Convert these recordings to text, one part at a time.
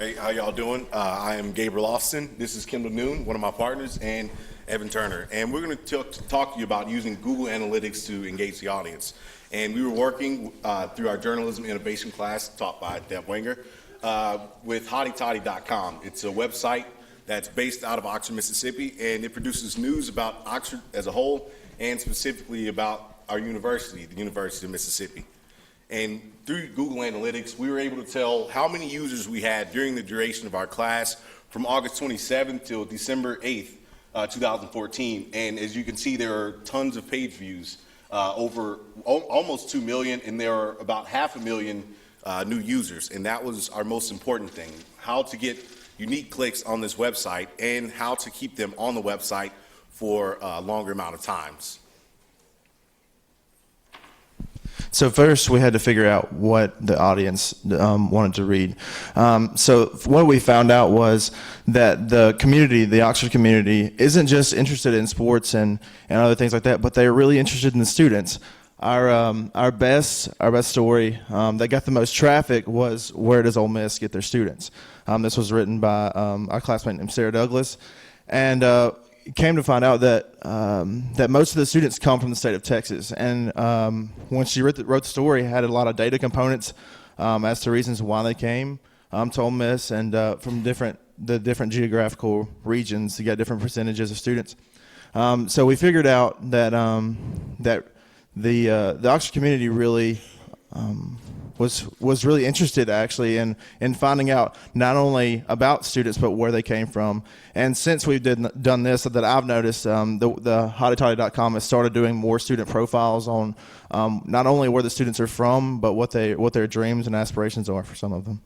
Hey, how y'all doing? I am Gabriel Austin. This is Kendyl, one of my partners, and Evan Turner. And we're going to talk to you about using Google Analytics to engage the audience. And we were working through our journalism innovation class taught by Deb Wenger with HottyToddy.com. It's a website that's based out of Oxford, Mississippi, and it produces news about Oxford as a whole and specifically about our university, the University of Mississippi. And through Google Analytics, we were able to tell how many users we had during the duration of our class from August 27th till December 8th, 2014. And as you can see, there are tons of page views, over almost 2 million, and there are about 500,000 new users. And that was our most important thing, how to get unique clicks on this website and how to keep them on the website for a longer amount of times. So first, we had to figure out what the audience wanted to read. So what we found out was that the community, the Oxford community, isn't just interested in sports and other things like that, but they're really interested in the students. Our best story that got the most traffic was "Where Does Ole Miss Get Their Students?" This was written by our classmate named Sarah Douglas, and came to find out that that most of the students come from the state of Texas. And when she wrote the story, it had a lot of data components as to reasons why they came to Ole Miss, and from the different geographical regions to get different percentages of students. So we figured out that that the Oxford community really was really interested actually in finding out not only about students but where they came from. And since we've done this, that I've noticed the HottyToddy.com has started doing more student profiles on not only where the students are from but what their dreams and aspirations are for some of them.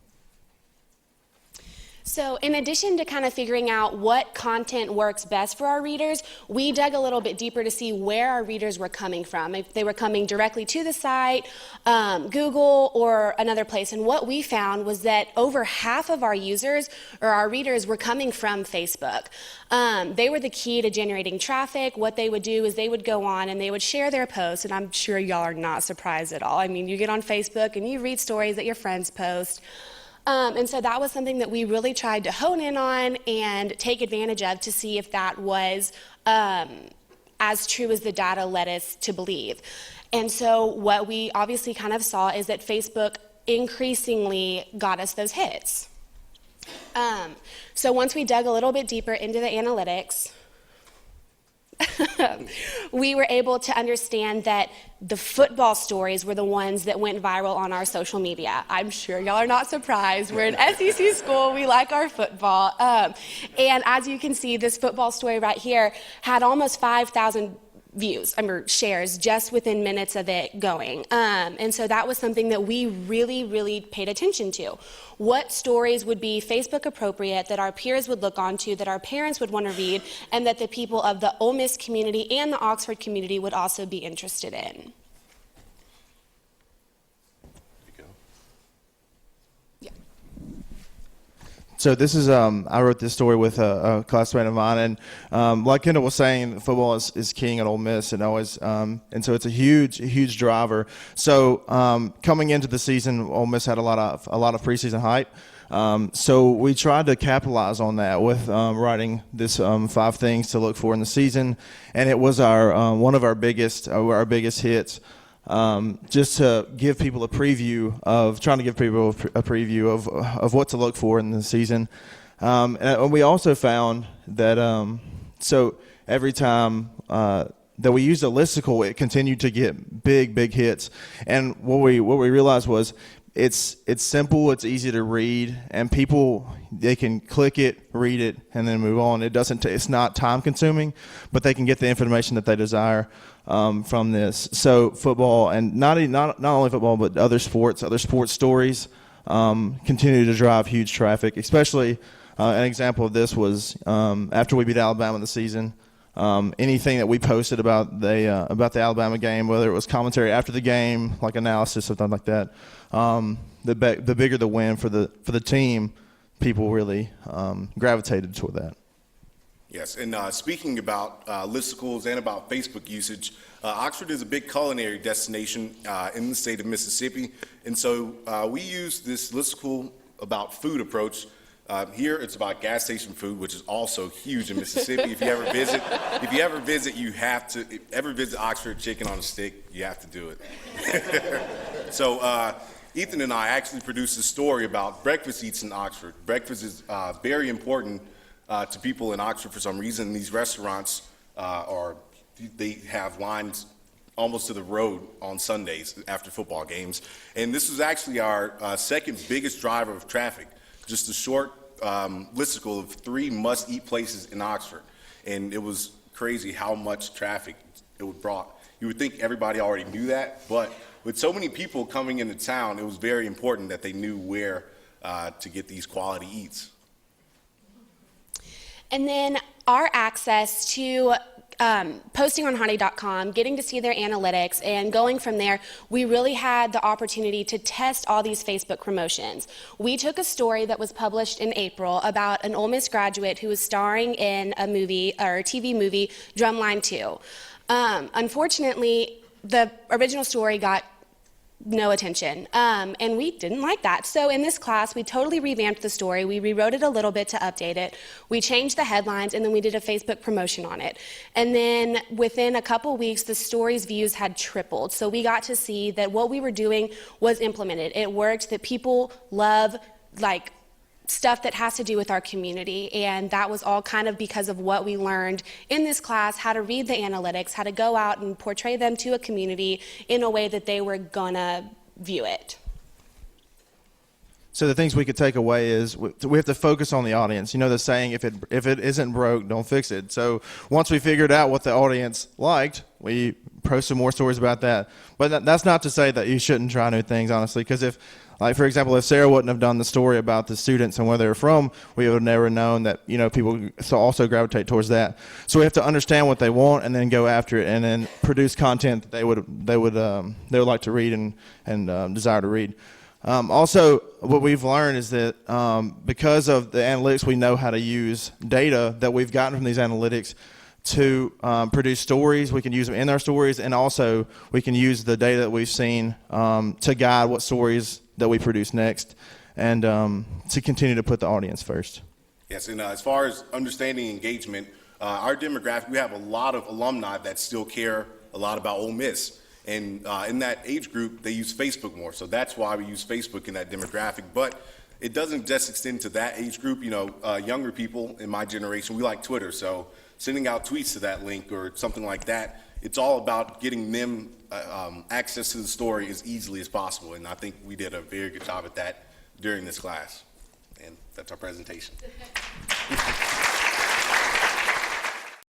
So in addition to kind of figuring out what content works best for our readers, we dug a little bit deeper to see where our readers were coming from, if they were coming directly to the site, Google, or another place. And what we found was that over half of our users or our readers were coming from Facebook. They were the key to generating traffic. What they would do is they would go on and they would share their posts, and I'm sure y'all are not surprised at all. I mean, you get on Facebook and you read stories that your friends post. And so that was something that we really tried to hone in on and take advantage of to see if that was as true as the data led us to believe. And so what we obviously kind of saw is that Facebook increasingly got us those hits. So once we dug a little bit deeper into the analytics, we were able to understand that the football stories were the ones that went viral on our social media. I'm sure y'all are not surprised. We're an SEC school. We like our football. And as you can see, this football story right here had almost 5,000 shares just within minutes of it going. And so that was something that we really, really paid attention to. What stories would be Facebook appropriate that our peers would look onto, that our parents would want to read, and that the people of the Ole Miss community and the Oxford community would also be interested in. So this is, I wrote this story with a classmate of mine, and like Kendyl was saying, football is king at Ole Miss, and always, and so it's a huge driver. So coming into the season, Ole Miss had a lot of preseason hype. So we tried to capitalize on that with writing this 5 things to look for in the season, and it was our one of our biggest hits. Just to give people a preview of what to look for in the season. And we also found that so every time that we used a listicle, it continued to get big hits. And what we realized was it's simple, it's easy to read, and people, they can click it, read it, and then move on. It's not time consuming, but they can get the information that they desire from this. So football, and not only football, but other sports stories continue to drive huge traffic. Especially an example of this was after we beat Alabama in the season. Anything that we posted about the Alabama game, whether it was commentary after the game, like analysis, something like that, the bigger the win for the team, people really gravitated toward that. Yes, and speaking about listicles and about Facebook usage, Oxford is a big culinary destination in the state of Mississippi, and so we use this listicle about food approach Here, it's about gas station food, which is also huge in Mississippi. If you ever visit, you have to. Ever visit Oxford Chicken on a Stick, you have to do it. So, Ethan and I actually produced a story about breakfast eats in Oxford. Breakfast is very important to people in Oxford for some reason. These restaurants they have lines almost to the road on Sundays after football games. And this was actually our second biggest driver of traffic. Just a short listicle of 3 must-eat places in Oxford. And it was crazy how much traffic it brought. You would think everybody already knew that, but with so many people coming into town, it was very important that they knew where to get these quality eats. And then our access to posting on Honey.com, getting to see their analytics, and going from there, we really had the opportunity to test all these Facebook promotions. We took a story that was published in April about an Ole Miss graduate who was starring in a movie, or TV movie, Drumline 2. Unfortunately, the original story got no attention, and we didn't like that. So in this class, we totally revamped the story. We rewrote it a little bit to update it. We changed the headlines, and then we did a Facebook promotion on it. And then within a couple weeks, the story's views had tripled. So we got to see that what we were doing was implemented. It worked, that people love, like, stuff that has to do with our community, and that was all kind of because of what we learned in this class, how to read the analytics, how to go out and portray them to a community in a way that they were gonna view it. So the things we could take away is we have to focus on the audience. You know the saying, if it isn't broke, don't fix it. So once we figured out what the audience liked, we post some more stories about that. But that's not to say that you shouldn't try new things, honestly, because if, like, for example, if Sarah wouldn't have done the story about the students and where they're from, we would have never known that, you know, people also gravitate towards that. So we have to understand what they want and then go after it and then produce content that they would like to read and desire to read. Also, what we've learned is that because of the analytics, we know how to use data that we've gotten from these analytics to produce stories. We can use them in our stories, and also we can use the data that we've seen to guide what stories that we produce next, and to continue to put the audience first. Yes, and as far as understanding engagement, our demographic, we have a lot of alumni that still care a lot about Ole Miss. And in that age group, they use Facebook more. So that's why we use Facebook in that demographic. But it doesn't just extend to that age group. You know, younger people in my generation, we like Twitter. So sending out tweets to that link or something like that, it's all about getting them access to the story as easily as possible. And I think we did a very good job at that during this class. And that's our presentation.